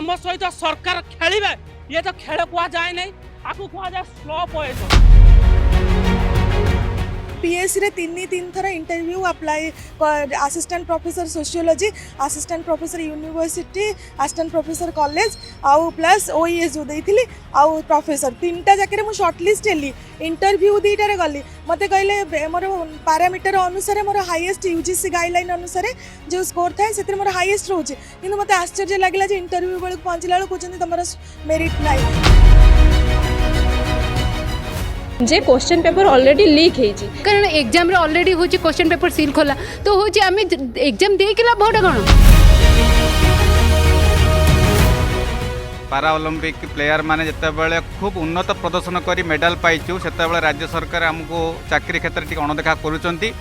आम सहित सरकार खेलिबे ये तो खेल कुआ जाए नहीं आकु कुआ जाए स्लो पोएसन। पीएससी रे तीन थर interview apply assistant professor sociology assistant professor university assistant professor college आउ प्लस ओईएस जो देइथिली आउ प्रोफेसर तीनटा जाके मु शॉर्टलिस्ट हेली इंटरव्यू दीटारे गली मते कहले मोर पैरामीटर अनुसार मोर हाईएस्ट यूजीसी गाइडलाइन अनुसार जो स्कोर थाए से मोर हाईएस्ट रोचे किंतु मते आश्चर्य लागला जे इंटरव्यू बेल पहुंचला कहते तुम मेरिट नाही जे क्वेश्चन पेपर ऑलरेडी लीक होइछि कारण एग्जाम रे ऑलरेडी होछि क्वेश्चन पेपर सील खोला तो होछि आमे एग्जाम दे के लाभटा कोन पारा ओलंपिक प्लेयर माने जितेबाला खूब उन्नत प्रदर्शन करी मेडल पाइचु सेतेबाला राज्य सरकार हमको चाकरी क्षेत्र टी अणदेखा करुचंती।